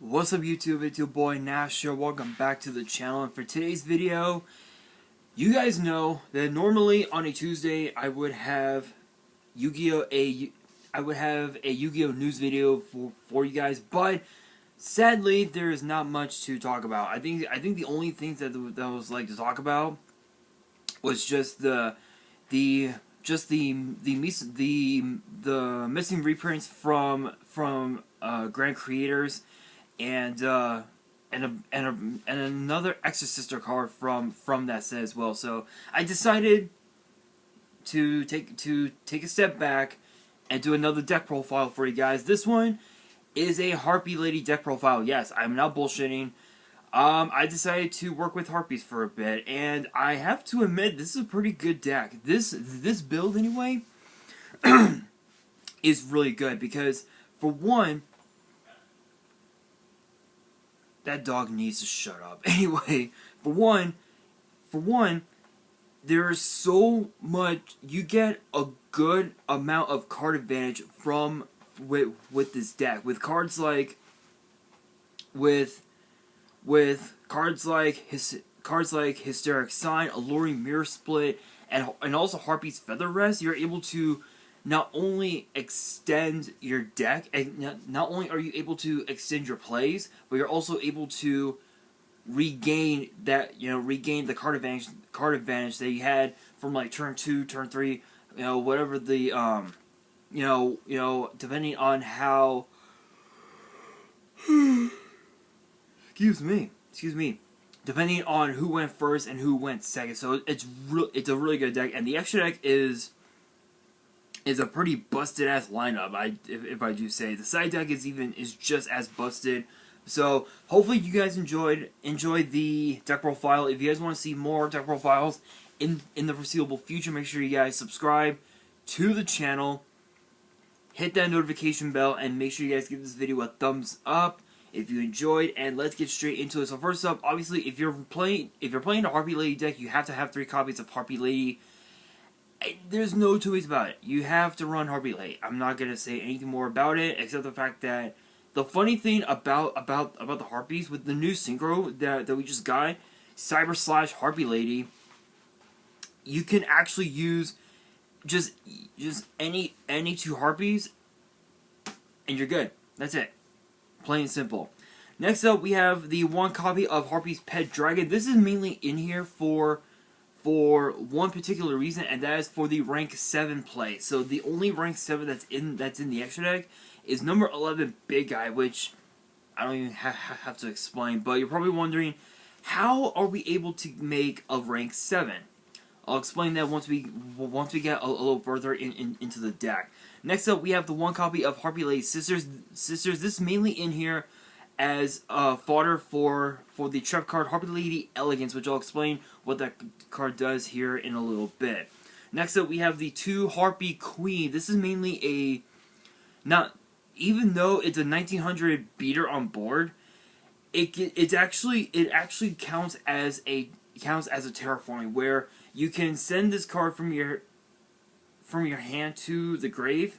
What's up YouTube, it's your boy Nash here, welcome back to the channel, and for today's video, you guys know that normally on a Tuesday I would have Yu-Gi-Oh! a Yu-Gi-Oh! News video for you guys, but sadly there is not much to talk about. I think the only things that was like to talk about was just the missing reprints from Grand Creators and another extra sister card from that set as well. So I decided to take a step back and do another deck profile for you guys. This one is a Harpie Lady deck profile. Yes, I'm not bullshitting. I decided to work with Harpies for a bit, and I have to admit this is a pretty good deck. This build anyway is really good because, for one, that dog needs to shut up. Anyway, for one, there is so much. You get a good amount of card advantage from with this deck. With cards like Hysteric Sign, Alluring Mirror Split, and also Harpy's Feather Rest, you're able to not only extend your deck, and not only are you able to extend your plays, but you're also able to regain the card advantage that you had from like turn 2, turn 3, whatever the depending on how excuse me, depending on who went first and who went second. So it's a really good deck, and the extra deck is a pretty busted ass lineup. If I do say, the side deck is just as busted. So hopefully you guys enjoyed the deck profile. If you guys want to see more deck profiles in the foreseeable future, make sure you guys subscribe to the channel, hit that notification bell, and make sure you guys give this video a thumbs up if you enjoyed. And let's get straight into it. So first up, obviously, if you're playing a Harpie Lady deck, you have to have 3 copies of Harpie Lady. There's no two ways about it. You have to run Harpie Lady. I'm not gonna say anything more about it except the fact that the funny thing about the Harpies, with the new synchro that we just got, Cyber / Harpie Lady, you can actually use just any 2 Harpies and you're good. That's it. Plain and simple. Next up, we have the 1 copy of Harpy's Pet Dragon. This is mainly in here for one particular reason, and that is for the rank 7 play. So the only rank 7 that's in the extra deck is number 11 Big Guy, which I don't even have to explain. But you're probably wondering, how are we able to make a rank 7? I'll explain that once we get a little further into the deck. Next up, we have the 1 copy of Harpie Lady Sisters. This is mainly in here as fodder for the trap card Harpie Lady Elegance, which I'll explain what that card does here in a little bit. Next up, we have the 2 Harpy Queen. This is mainly even though it's a 1900 beater on board, it actually counts as a terraforming, where you can send this card from your hand to the grave,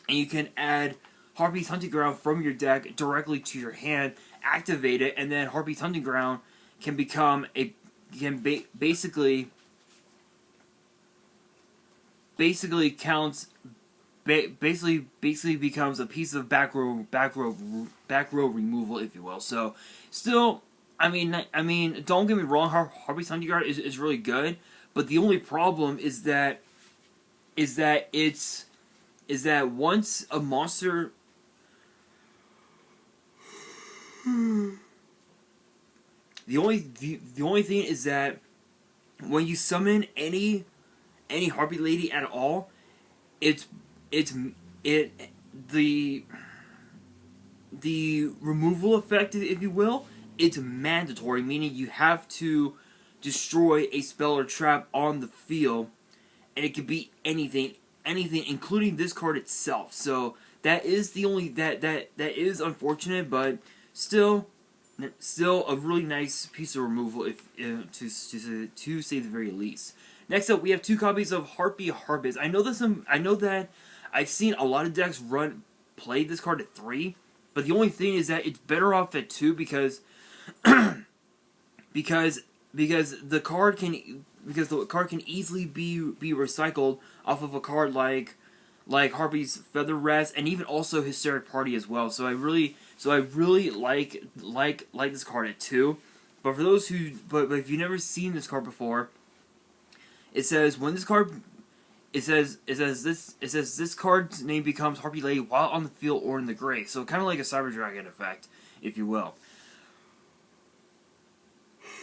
and you can add Harpy's Hunting Ground from your deck directly to your hand, activate it, and then Harpy's Hunting Ground can become basically becomes a piece of back row removal, if you will. So still, I mean, don't get me wrong, Harpy's Hunting Ground is really good, but the only problem is that once a monster the only thing is that when you summon any Harpie Lady at all, the removal effect, if you will, it's mandatory, meaning you have to destroy a spell or trap on the field, and it could be anything, including this card itself. So that is the only that is unfortunate, but still a really nice piece of removal, to say the very least. Next up, we have 2 copies of Harpy Harvest. I know that I've seen a lot of decks play this card at 3. But the only thing is that it's better off at 2 because because the card can easily be recycled off of a card like Harpy's Feather Rest and even also Hysteric Party as well. So I really like this card at 2. But for those who but if you've never seen this card before, it says when this card it says this card's name becomes Harpie Lady while on the field or in the grave. So kind of like a Cyber Dragon effect, if you will.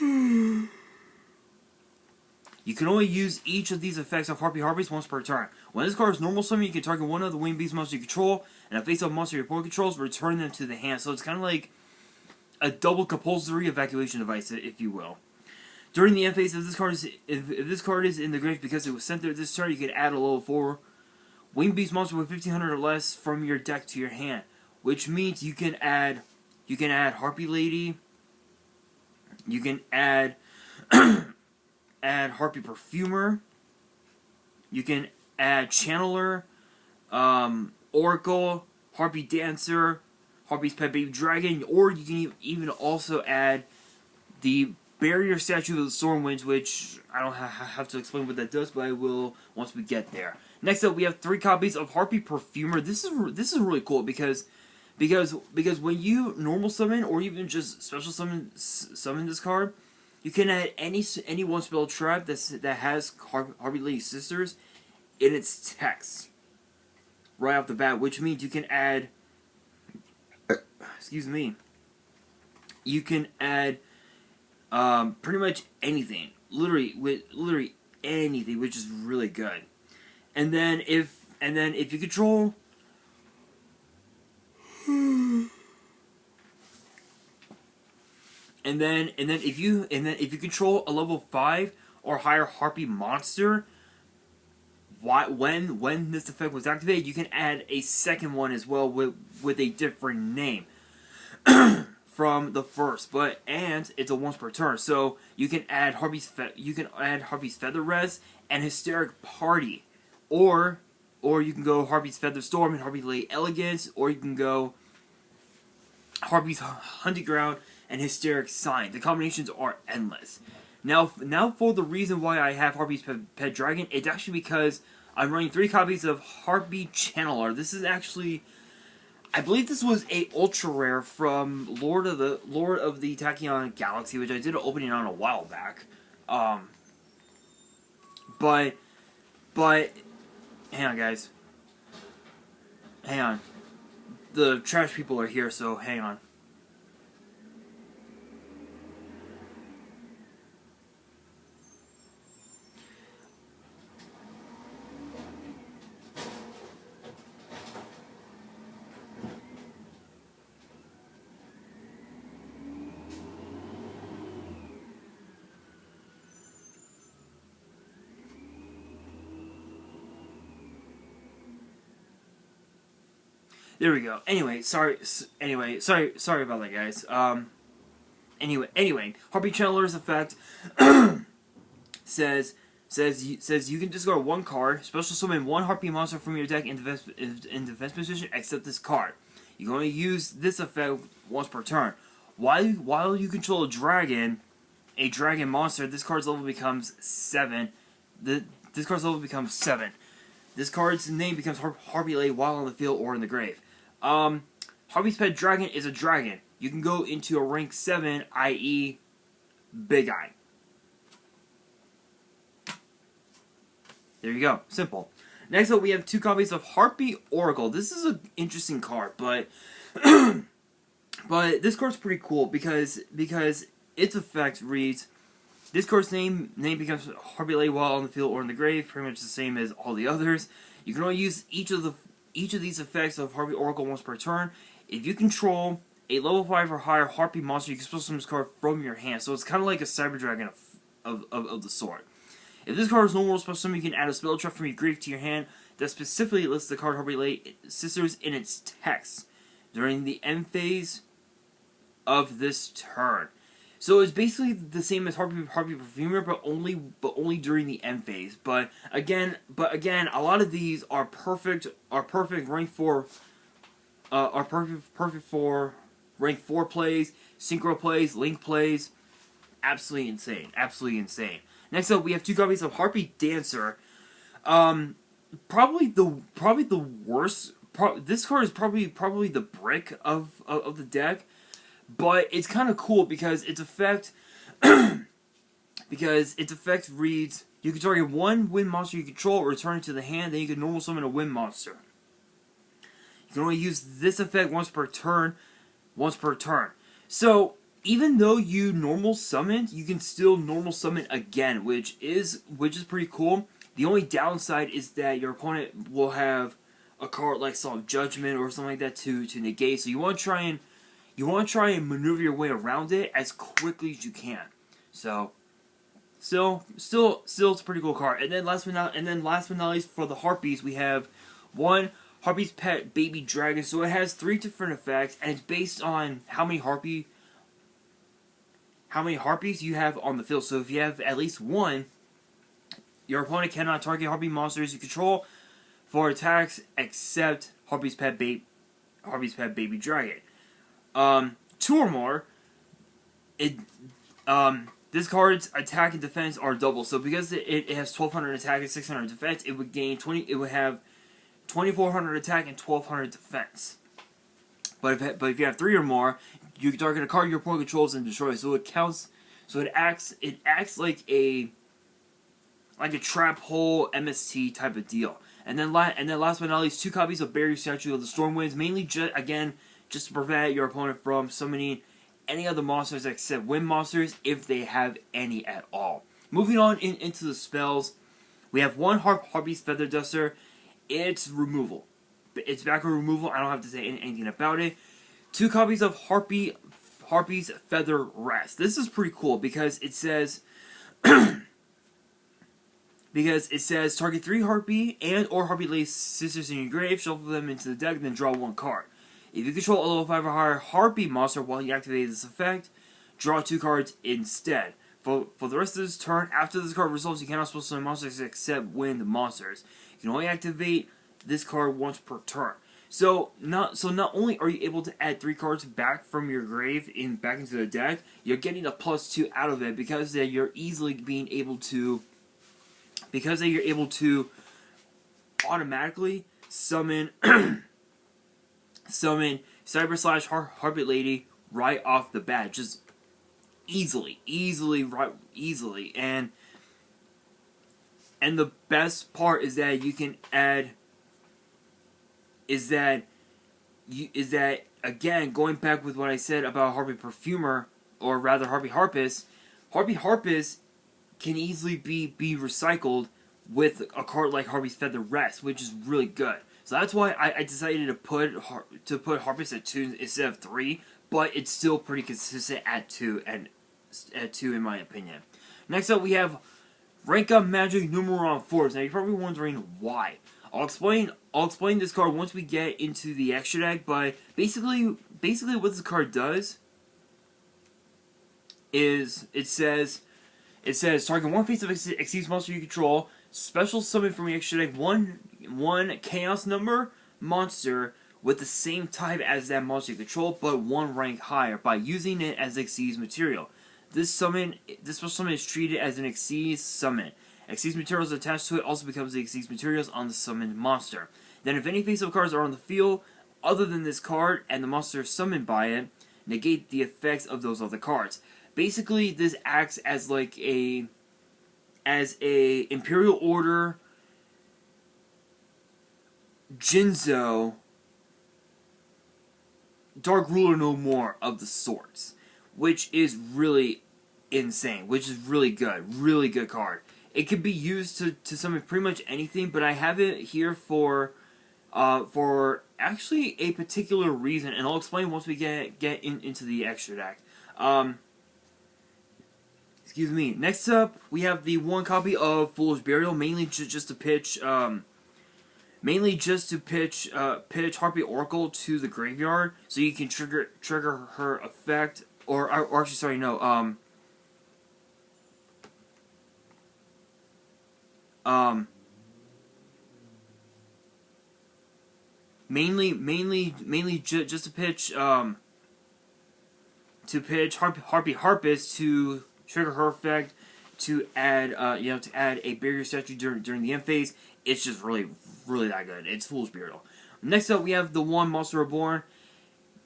You can only use each of these effects of Harpies once per turn. When this card is normal summon, you can target one of the winged beast monsters you control, and a face-up monster your opponent controls, return them to the hand. So it's kind of like a double compulsory evacuation device, if you will. During the end phase, if this card is in the grave because it was sent there this turn, you can add a level 4 winged beast monster with 1500 or less from your deck to your hand, which means you can add Harpie Lady, you can add Harpy Perfumer, you can add Channeler, Oracle, Harpy Dancer, Harpy's Pet Baby Dragon, or you can even also add the Barrier Statue of the Stormwinds, which I don't have to explain what that does, but I will once we get there. Next up, we have 3 copies of Harpy Perfumer. This is really cool because when you normal summon or even just special summon this card, you can add any one spell trap that has Harpy Lady Sisters in its text right off the bat, which means you can add you can add pretty much anything, literally anything, which is really good. And then if you control And then if you control a level 5 or higher Harpy monster, when this effect was activated, you can add a second one as well with a different name from the first. And it's a once per turn, so you can add Harpy's Feather Rest and Hysteric Party, or you can go Harpy's Feather Storm and Harpy Lady Elegance, or you can go Harpy's Hunting Ground and Hysteric Sign. The combinations are endless. Now for the reason why I have Harpy's Pet Dragon, it's actually because I'm running 3 copies of Harpy Channeler. This is actually, I believe this was a ultra rare from Lord of the Tachyon Galaxy, which I did an opening on a while back. But hang on, guys. Hang on. The trash people are here, so hang on. There we go. Anyway, sorry about that, guys. Anyway, Harpy Channeler's effect says you can discard 1 card, special summon 1 Harpy monster from your deck in defense position, except this card. You can only use this effect once per turn. While you control a dragon monster, this card's level becomes 7. This card's level becomes 7. This card's name becomes Harpy Lady while on the field or in the grave. Harpy's Pet Dragon is a dragon. You can go into a rank 7, i.e. Big Eye. There you go. Simple. Next up, we have 2 copies of Harpy Oracle. This is an interesting card, but but this card's pretty cool because its effect reads, this card's name becomes Harpy Lady while on the field or in the grave, pretty much the same as all the others. You can only use each of these effects of Harpy Oracle once per turn. If you control a level 5 or higher Harpy monster, you can special summon this card from your hand. So it's kind of like a Cyber Dragon of the sort. If this card is normal special summon, you can add a spell trap from your grave to your hand that specifically lists the card Harpy Lady Sisters in its text during the end phase of this turn. So it's basically the same as Harpy Perfumer, but only during the end phase. But again, a lot of these are perfect rank 4 are perfect for rank 4 plays, synchro plays, link plays. Absolutely insane. Absolutely insane. Next up, we have 2 copies of Harpy Dancer. Probably the worst. This card is probably the brick of the deck, but it's kind of cool because its effect reads: you can target 1 wind monster you control, return it to the hand, then you can normal summon a wind monster. You can only use this effect once per turn. So even though you normal summoned, you can still normal summon again, which is pretty cool. The only downside is that your opponent will have a card like Solemn Judgment or something like that to negate. So you want to try and maneuver your way around it as quickly as you can. So still it's a pretty cool card. And then last but not least, for the Harpies, we have 1 Harpy's Pet Baby Dragon. So it has 3 different effects, and it's based on how many Harpies you have on the field. So if you have at least 1, your opponent cannot target Harpy monsters you control for attacks except Harpy's Pet Baby Dragon. 2 or more, this card's attack and defense are double. So because it has 1200 attack and 600 defense, it would have 2400 attack and 1200 defense. But if you have 3 or more, you can target a card your opponent controls and destroy. So it counts. So it acts like a trap hole MST type of deal. And then last but not least, 2 copies of Barrier Statue of the Stormwinds, mainly just to prevent your opponent from summoning any other monsters except wind monsters if they have any at all. Moving on into the spells, we have 1 Harpy's Feather Duster. It's removal. It's backward removal. I don't have to say anything about it. 2 copies of Harpy's Feather Rest. This is pretty cool because it says target 3 Harpy and or Harpy Lady sisters in your grave, shuffle them into the deck, then draw 1 card. If you control a level 5 or higher Harpy monster while you activate this effect, draw 2 cards instead. For the rest of this turn, after this card resolves, you cannot special summon monsters except wind monsters. You can only activate this card once per turn. So not only are you able to add 3 cards back from your grave back into the deck, you're getting a +2 out of it because you're able to automatically summon Cyber / Harpie Lady right off the bat, just easily, and the best part is that you can add. Is that again, going back with what I said about Harpy Perfumer, or rather Harpy Harpist can easily be recycled with a card like Harpy's Feather Rest, which is really good. So that's why I decided to put Harpist at 2 instead of 3, but it's still pretty consistent at 2 in my opinion. Next up, we have Rank Up Magic Numeron Force. Now you're probably wondering why. I'll explain this card once we get into the extra deck, but basically what this card does is it says target 1 face of Exceeds monster you control, special summon from your extra deck one chaos number monster with the same type as that monster you control, but 1 rank higher by using it as Exceeds material. This special summon is treated as an Exceeds summon. Exceeds materials attached to it also becomes the Exceeds materials on the summoned monster. Then if any face-up cards are on the field other than this card and the monster is summoned by it, negate the effects of those other cards. Basically, this acts as a Imperial Order Jinzo Dark Ruler No More of the sorts, which is really insane, which is really good card. It could be used to summon pretty much anything, but I have it here for actually a particular reason, and I'll explain once we get into the extra deck. Excuse me. Next up, we have the 1 copy of Foolish Burial, mainly just to pitch Harpy Oracle to the graveyard, so you can trigger her effect, or actually, sorry, no, mainly just to pitch Harpy Harpist to trigger her effect, to add to add a barrier statue during the end phase. It's just really that good. It's foolish Beardle. Next up, we have the one Monster Reborn.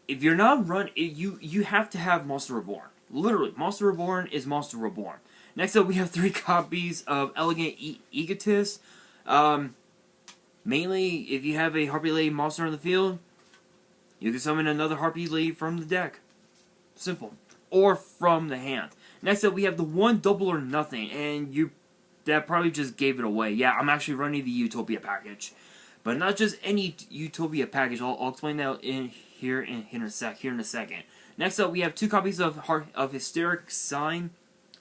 If you're not you have to have Monster Reborn. Literally, Monster Reborn is Monster Reborn. Next up, we have 3 copies of Elegant Egotist. Mainly, if you have a Harpy Lady monster on the field, you can summon another Harpy Lady from the deck. Simple. Or from the hand. Next up, we have the one Double or Nothing, and that probably just gave it away. Yeah, I'm actually running the Utopia package. But not just any Utopia package. I'll explain that here in a second. Next up, we have 2 copies of Hysteric Sign,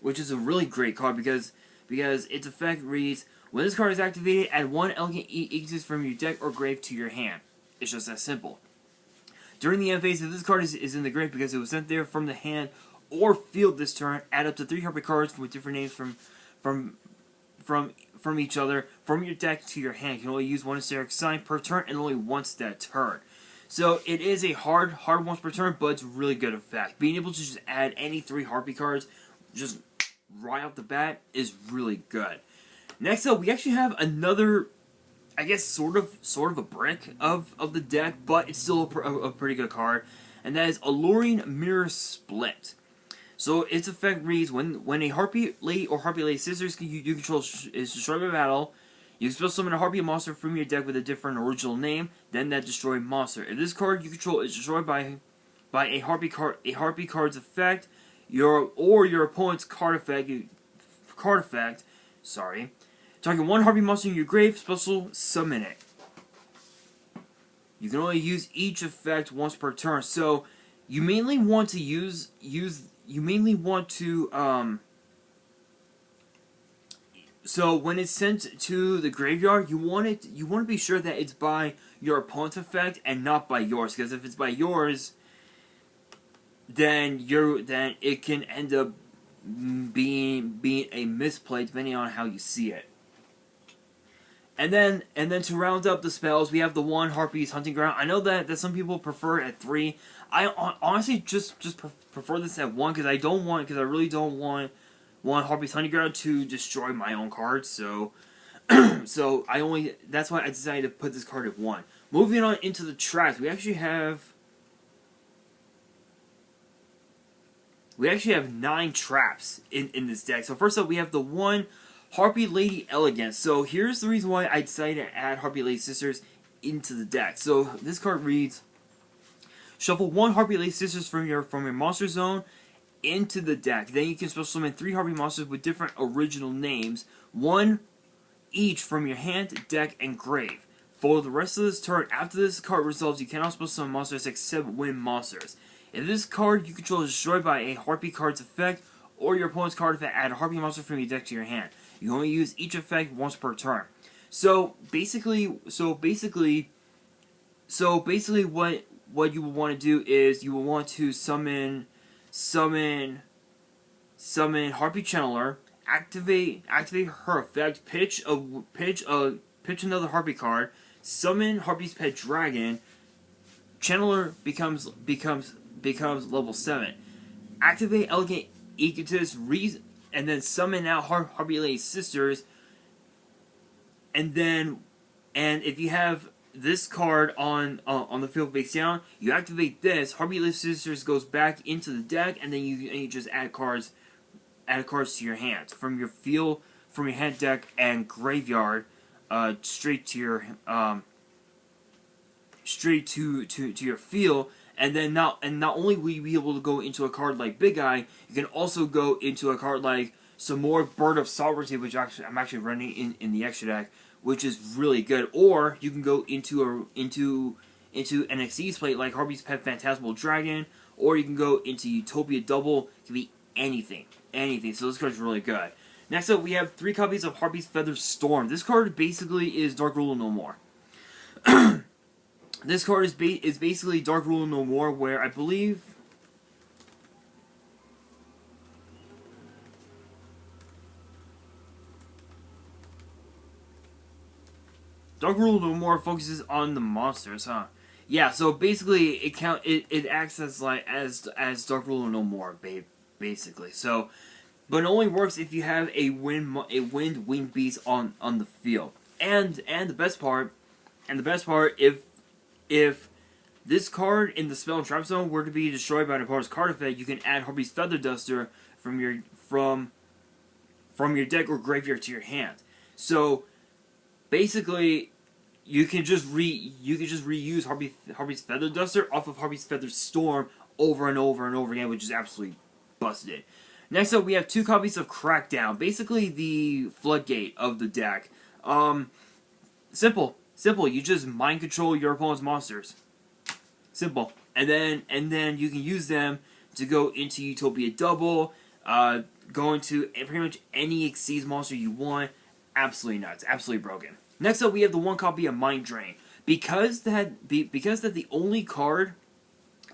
which is a really great card because its effect reads, when this card is activated, add 1 Elegant Egotist from your deck or grave to your hand. It's just that simple. During the end phase, if this card is in the grave because it was sent there from the hand or field this turn, add up to 3 Harpy cards with different names from each other from your deck to your hand. You can only use 1 Hysteric Sign per turn and only once that turn. So it is a hard once per turn, but it's really good effect. Being able to just add any 3 Harpy cards just right off the bat is really good. Next up, we actually have another, I guess, sort of a brick of the deck, but it's still a pretty good card, and that is Alluring Mirror Split. So its effect reads, when a Harpy Lady or Harpy Lady Sisters you control is destroyed by battle, you can spell summon a Harpy monster from your deck with a different original name than that destroyed monster. If this card you control is destroyed by a Harpy card's effect, your opponent's card effect, target 1 Harpy monster in your grave, special summon it. You can only use each effect once per turn, so you mainly want to so when it's sent to the graveyard, you want to be sure that it's by your opponent's effect and not by yours, because if it's by yours, then it can end up being a misplay depending on how you see it. And then to round up the spells, we have the 1 Harpy's Hunting Ground. I know that some people prefer it at 3. I honestly just prefer this at 1 because I really don't want 1 Harpy's Hunting Ground to destroy my own cards. So that's why I decided to put this card at 1. Moving on into the traps, we actually have 9 traps in this deck. So first up, we have the 1 Harpy Lady Elegance. So here's the reason why I decided to add Harpy Lady Sisters into the deck. So this card reads, shuffle 1 Harpy Lady Sisters from your monster zone into the deck. Then you can special summon 3 Harpy monsters with different original names, 1 each from your hand, deck, and grave. For the rest of this turn, after this card resolves, you cannot special summon monsters except win monsters. If this card you control is destroyed by a Harpy card's effect, or your opponent's card effect, add a Harpy monster from your deck to your hand. You can only use each effect once per turn. So basically, what you will want to do is you will want to summon Harpy Channeler, activate her effect, pitch another Harpy card, summon Harpy's Pet Dragon. Channeler becomes level 7. Activate Elegant Egotist, and then summon out Harpy Lady Sisters. And if you have this card on the field face down, you activate this. Harpy Lady Sisters goes back into the deck, and then you just add cards to your hand from your field, from your hand, deck, and graveyard, straight to your field. And then not only will you be able to go into a card like Big Eye, you can also go into a card like some more Bird of Sovereignty, which I'm actually running in the extra deck, which is really good. Or you can go into an Xyz plate like Harpy's Pet Phantasmal Dragon, or you can go into Utopia Double. It can be anything. So this card's really good. Next up, we have 3 copies of Harpy's Feather Storm. This card basically is Dark Rule No More. This card is basically Dark Rule No More, where I believe Dark Rule No More focuses on the monsters, huh? Yeah, so basically it acts as like as Dark Rule No More, basically. So, but it only works if you have a winged beast on the field. And the best part, if this card in the spell and trap zone were to be destroyed by an opponent's card effect, you can add Harpy's Feather Duster from your deck or graveyard to your hand. So basically, you can just reuse Harpy's Feather Duster off of Harpy's Feather Storm over and over and over again, which is absolutely busted. Next up, we have 2 copies of Crackdown, basically the floodgate of the deck. Simple. You just mind control your opponent's monsters. Simple. And then you can use them to go into Utopia Double, go into pretty much any Exceeds monster you want. Absolutely nuts. Absolutely broken. Next up, we have the 1 copy of Mind Drain. Because that the only card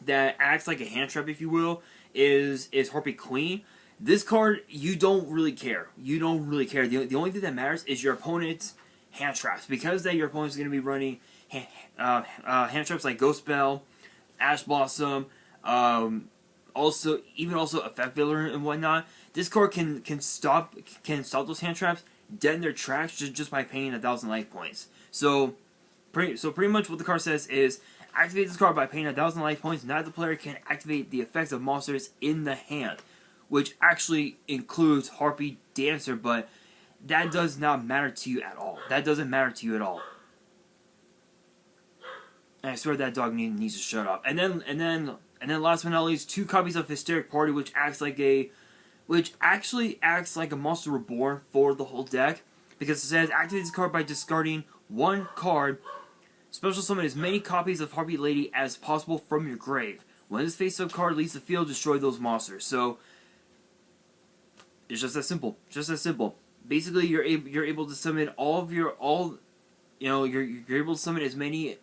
that acts like a hand trap, if you will, is Harpy Queen. This card, you don't really care. The only thing that matters is your opponent's hand traps. Because that your opponent's going to be running hand traps like Ghost Bell, Ash Blossom, also Effect Veiler and whatnot. This card can stop those hand traps dead in their tracks just by paying 1,000 life points. So pretty much what the card says is, activate this card by paying 1,000 life points. Now the player can activate the effects of monsters in the hand, which actually includes Harpy Dancer, but that does not matter to you at all. That doesn't matter to you at all. And I swear that dog needs to shut up. And then last but not least, 2 copies of Hysteric Party, which actually acts like a Monster Reborn for the whole deck, because it says activate this card by discarding 1 card. Special summon as many copies of Harpie Lady as possible from your grave. When this face-up card leaves the field, destroy those monsters. So it's just that simple. Basically, you're able to summon you're able to summon as many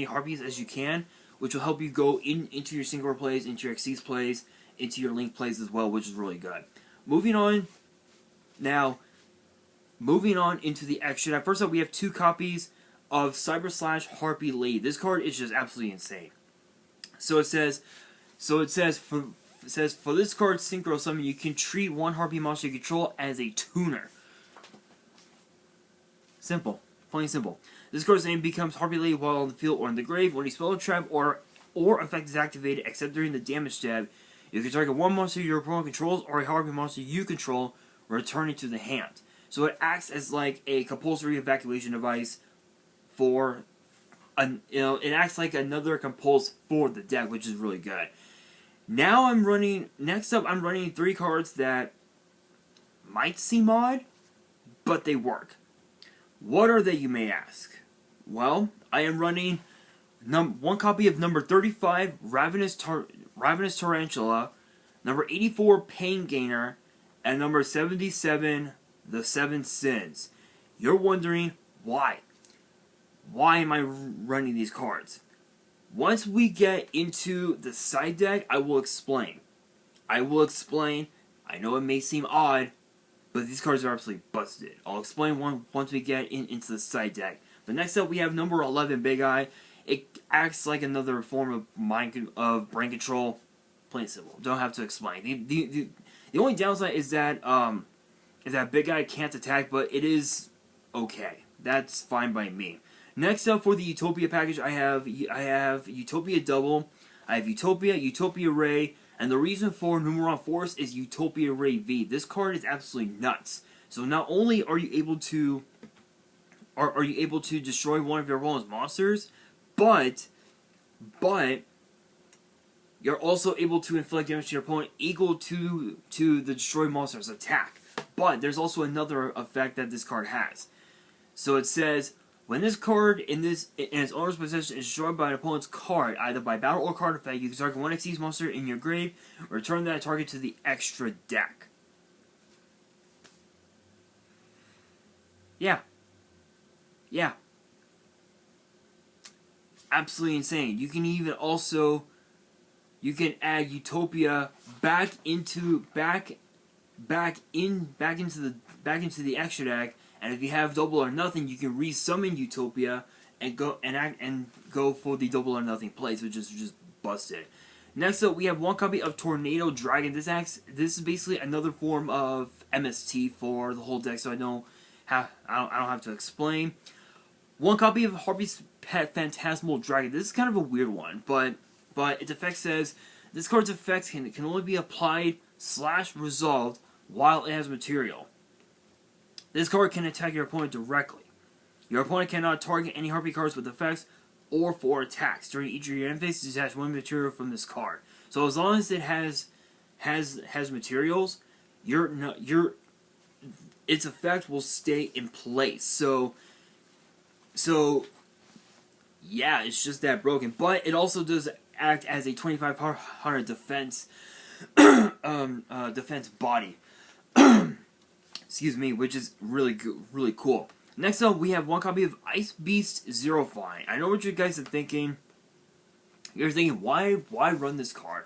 Harpies as you can, which will help you go into your Synchro plays, into your Xyz plays, into your Link plays as well, which is really good. Moving on into the extra deck. First up, we have 2 copies of Cyber Slash Harpie Lady. This card is just absolutely insane. So it says for this card Synchro Summon, you can treat 1 Harpy monster you control as a tuner. Simple. Plain simple. This card's name becomes Harpie Lady while on the field or in the grave. When a spell, trap, or effect is activated, except during the damage step, you can target 1 monster your opponent controls or a Harpy monster you control, returning to the hand. So it acts as like a compulsory evacuation device for it acts like another compulse for the deck, which is really good. Next up, I'm running 3 cards that might seem odd, but they work. What are they, you may ask? Well, I am running 1 copy of number 35, Ravenous Tarantula, number 84, Pain Gainer, and number 77, The 7 Sins. You're wondering, why? Why am I running these cards? Once we get into the side deck, I will explain. I know it may seem odd, but these cards are absolutely busted. I'll explain once we get into the side deck. But next up, we have number 11, Big Eye. It acts like another form of brain control. Plain simple. Don't have to explain. The only downside is that Big Eye can't attack, but it is okay. That's fine by me. Next up for the Utopia package, I have Utopia Double, I have Utopia Ray, and the reason for Numeron Force is Utopia Ray V. This card is absolutely nuts. So not only are you able to destroy one of your opponent's monsters, but you're also able to inflict damage to your opponent equal to the destroyed monster's attack. But there's also another effect that this card has. So it says, when this card in its owner's possession is destroyed by an opponent's card, either by battle or card effect, you can target 1 Xyz monster in your grave, or return that target to the extra deck. Yeah. Absolutely insane. You can even also add Utopia back into the extra deck And if you have Double or Nothing, you can resummon Utopia and go for the Double or Nothing plays, which is just busted. Next up, we have one copy of Tornado Dragon. This is basically another form of MST for the whole deck, so I don't have to explain. One copy of Harpy's Pet Phantasmal Dragon. This is kind of a weird one, but its effect says this card's effects can only be applied / resolved while it has material. This card can attack your opponent directly. Your opponent cannot target any Harpy cards with effects or for attacks. During each of your end phase, detach one material from this card. So as long as it has materials, its effect will stay in place. So yeah, it's just that broken. But it also does act as a 2500 defense defense body. Excuse me, which is really good, really cool. Next up, we have one copy of Ice Beast Zero Fine. I know what you guys are thinking. You're thinking, why run this card?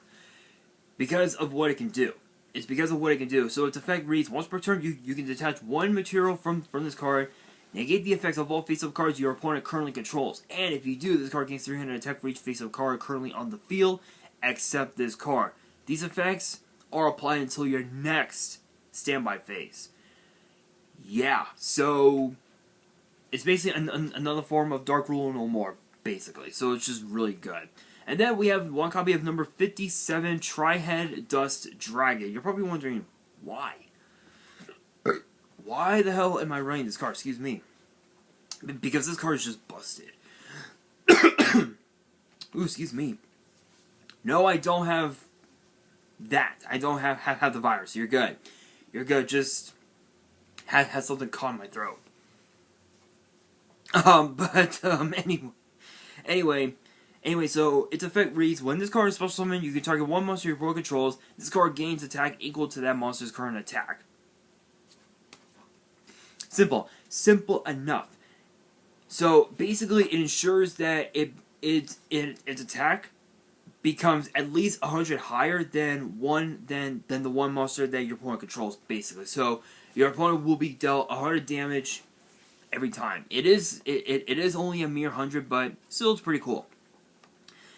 Because of what it can do. It's because of what it can do. So its effect reads, once per turn, you can detach one material from this card, negate the effects of all face-up cards your opponent currently controls. And if you do, this card gains 300 attack for each face-up card currently on the field, except this card. These effects are applied until your next standby phase. Yeah, so it's basically another form of Dark Rule No More, basically. So it's just really good. And then we have one copy of number 57, Tri-Head Dust Dragon. You're probably wondering, why? Why the hell am I running this card? Excuse me. Because this card is just busted. Ooh, excuse me. No, I don't have that. I don't have the virus. You're good. You're good. Just had something caught in my throat. Anyway, so its effect reads, when this card is special summoned, you can target one monster your opponent controls. This card gains attack equal to that monster's current attack. Simple enough. So basically, it ensures that its attack becomes at least 100 higher than the one monster that your opponent controls. Basically, so your opponent will be dealt 100 damage every time. It is only a mere 100, but still it's pretty cool.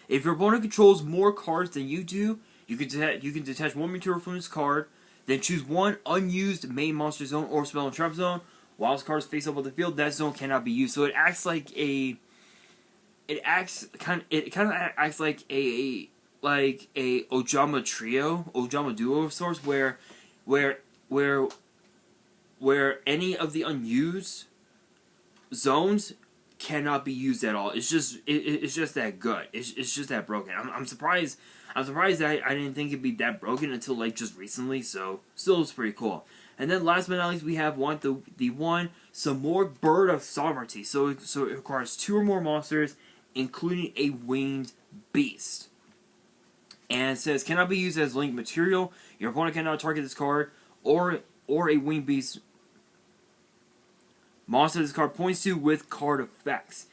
If your opponent controls more cards than you do, you can detach one material from this card, then choose one unused main monster zone or spell and trap zone. While this card is face up on the field, that zone cannot be used. So it acts like a Ojama trio, Ojama duo of sorts, where any of the unused zones cannot be used at all. It's just that good. It's just that broken. I'm surprised that I didn't think it'd be that broken until like just recently. So still, it's pretty cool. And then last but not least, we have some more Bird of Sovereignty. So it requires 2 or more monsters, including a winged beast. And it says cannot be used as linked material. Your opponent cannot target this card or a winged beast monster this card points to with card effects.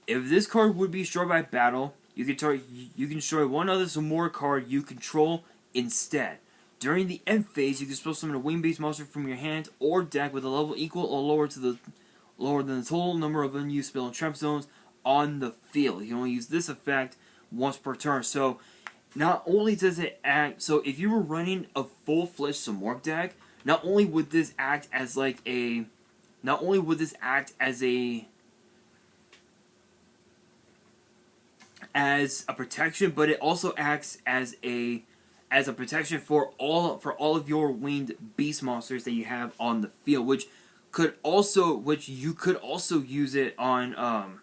If this card would be destroyed by battle, you can destroy one other some more card you control instead. During the end phase, you can special summon a winged beast monster from your hand or deck with a level equal or lower than the total number of unused spell and trap zones on the field. You can only use this effect once per turn. So not only does it act, so if you were running a full-fledged Samorg deck, not only would this act as a protection, but it also acts as a protection for all of your winged beast monsters that you have on the field, which you could also use it on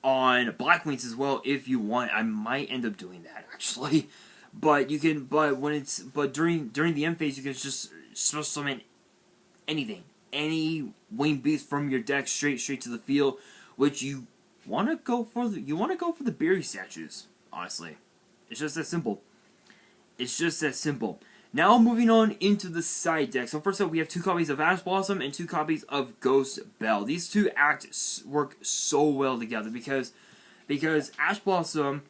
Blackwings as well if you want. I might end up doing that actually, but during the end phase you can just summon anything, any winged beast from your deck straight to the field, which you want to go for the berry statues. Honestly, it's just that simple. Now moving on into the side deck. So first up, we have 2 copies of Ash Blossom and 2 copies of Ghost Belle. These two work so well together because Ash Blossom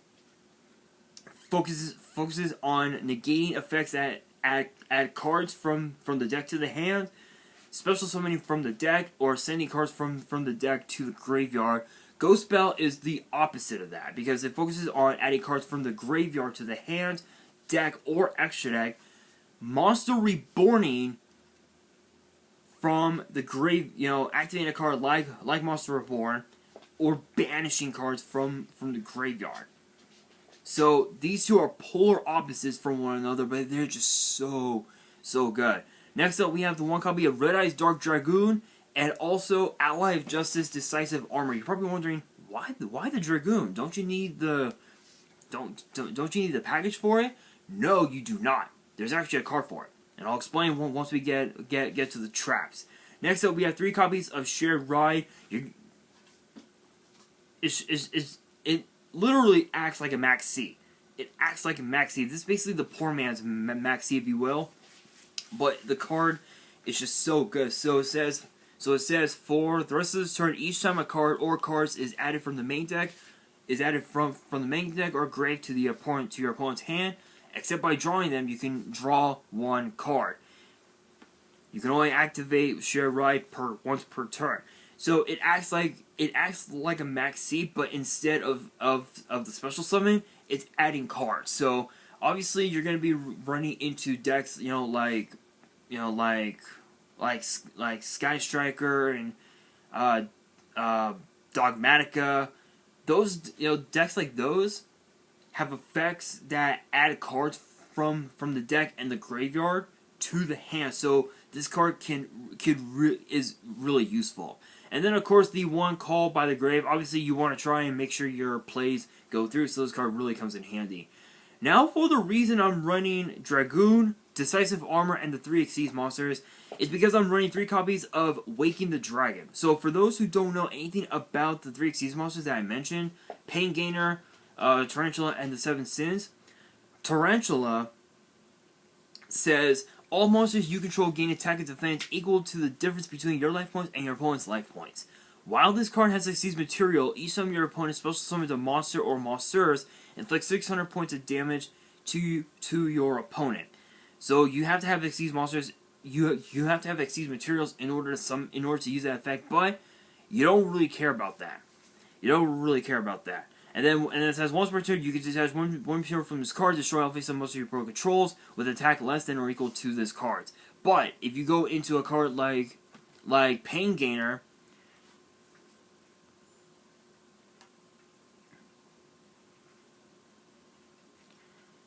focuses on negating effects that add cards from the deck to the hand, special summoning from the deck, or sending cards from the deck to the graveyard. Ghost Bell is the opposite of that, because it focuses on adding cards from the graveyard to the hand, deck, or extra deck. Monster Reborning from the grave, activating a card like Monster Reborn, or banishing cards from the graveyard. So these two are polar opposites from one another, but they're just so good. Next up, we have the one copy of Red Eyes Dark Dragoon, and also Ally of Justice Decisive Armor. You're probably wondering, why the Dragoon? Don't you need the package for it? No, you do not. There's actually a card for it, and I'll explain once we get to the traps. Next up, we have 3 copies of Shared Ride. It literally acts like a Max C. It acts like a Max C. This is basically the poor man's Max C, if you will. But the card is just so good. So it says for the rest of this turn, each time a card or cards is added from the main deck, from the main deck or grave to your opponent's hand, except by drawing them, you can draw 1 card. You can only activate Share Ride once per turn. So it acts like a Max C, but instead of the special summon, it's adding cards. So obviously you're gonna be running into decks, like Sky Striker and Dogmatica. Those decks like those have effects that add cards from the deck and the graveyard to the hand. So this card is really useful. And then, of course, the one called by the grave. Obviously, you want to try and make sure your plays go through, so this card really comes in handy. Now, for the reason I'm running Dragoon, Decisive Armor, and the 3 Xyz monsters, is because I'm running 3 copies of Waking the Dragon. So, for those who don't know anything about the 3 Xyz monsters that I mentioned, Pain Gainer, Tarantula, and the 7 Sins, Tarantula says, all monsters you control gain attack and defense equal to the difference between your life points and your opponent's life points. While this card has Xyz material, each time your opponent special summons a monster or monsters, inflicts 600 points of damage to your opponent. So you have to have Xyz monsters. You have to have Xyz materials in order to use that effect, but you don't really care about that. And then it says once per turn, you can detach one material from this card, destroy all face-up most of your opponent controls with attack less than or equal to this card. But if you go into a card like Pain Gainer,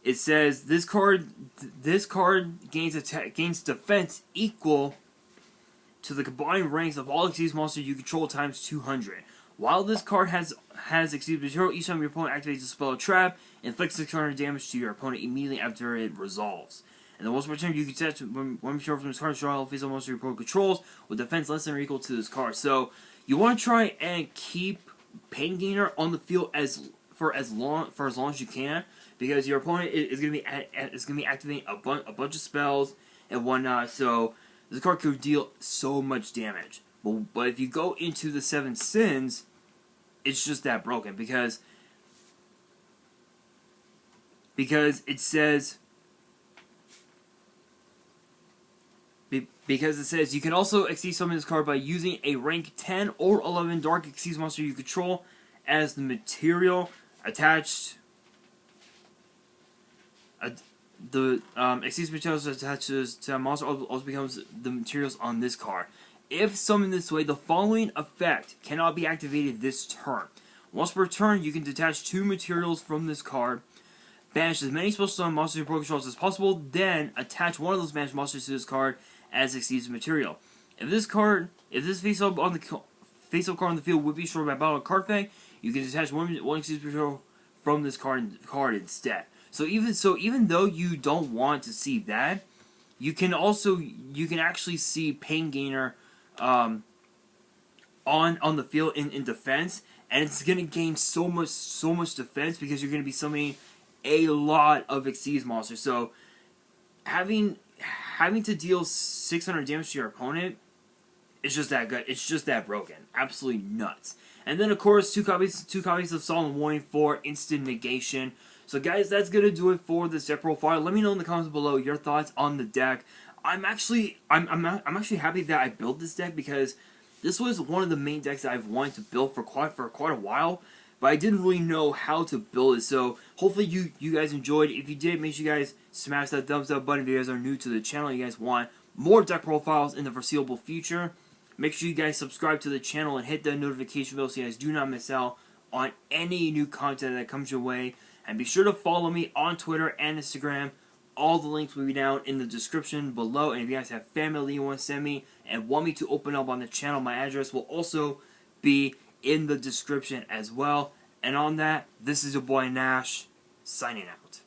it says this card gains defense equal to the combined ranks of all Xyz monsters you control times 200. While this card has Xyz material, each time your opponent activates a spell or trap, inflicts 600 damage to your opponent immediately after it resolves. And then once per turn, you can attach one material from this card, destroy all face-up monsters your opponent controls with defense less than or equal to this card. So you want to try and keep Pain Gainer on the field for as long as you can, because your opponent is going to be activating a bunch of spells and whatnot. So this card could deal so much damage. But if you go into the 7 Sins, it's just that broken, because it says you can also Xyz summon this card by using a rank 10 or 11 Dark Xyz monster you control as the material attached. The Xyz materials attaches to a monster also becomes the materials on this card. If summoned this way, the following effect cannot be activated this turn. Once per turn, you can detach 2 materials from this card, banish as many special summon monsters your opponent controls as possible, then attach one of those banished monsters to this card as Xyz material. If this face-up card on the field would be destroyed by battle card effect, you can detach one Xyz material from this card instead. So even though you don't want to see that, you can actually see Pain Gainer on the field in defense, and it's gonna gain so much defense because you're gonna be summoning a lot of Xyz monsters. So having to deal 600 damage to your opponent, it's just that good. It's just that broken. Absolutely nuts. And then of course two copies of Solemn Warning for instant negation. So guys, that's gonna do it for this deck profile. Let me know in the comments below your thoughts on the deck. I'm actually happy that I built this deck, because this was one of the main decks that I've wanted to build for quite a while, but I didn't really know how to build it. So hopefully you guys enjoyed. If you did, make sure you guys smash that thumbs up button. If you guys are new to the channel, you guys want more deck profiles in the foreseeable future, make sure you guys subscribe to the channel and hit the notification bell so you guys do not miss out on any new content that comes your way. And be sure to follow me on Twitter and Instagram. All the links will be down in the description below. And if you guys have family you want to send me and want me to open up on the channel, my address will also be in the description as well. And on that, this is your boy Nash, signing out.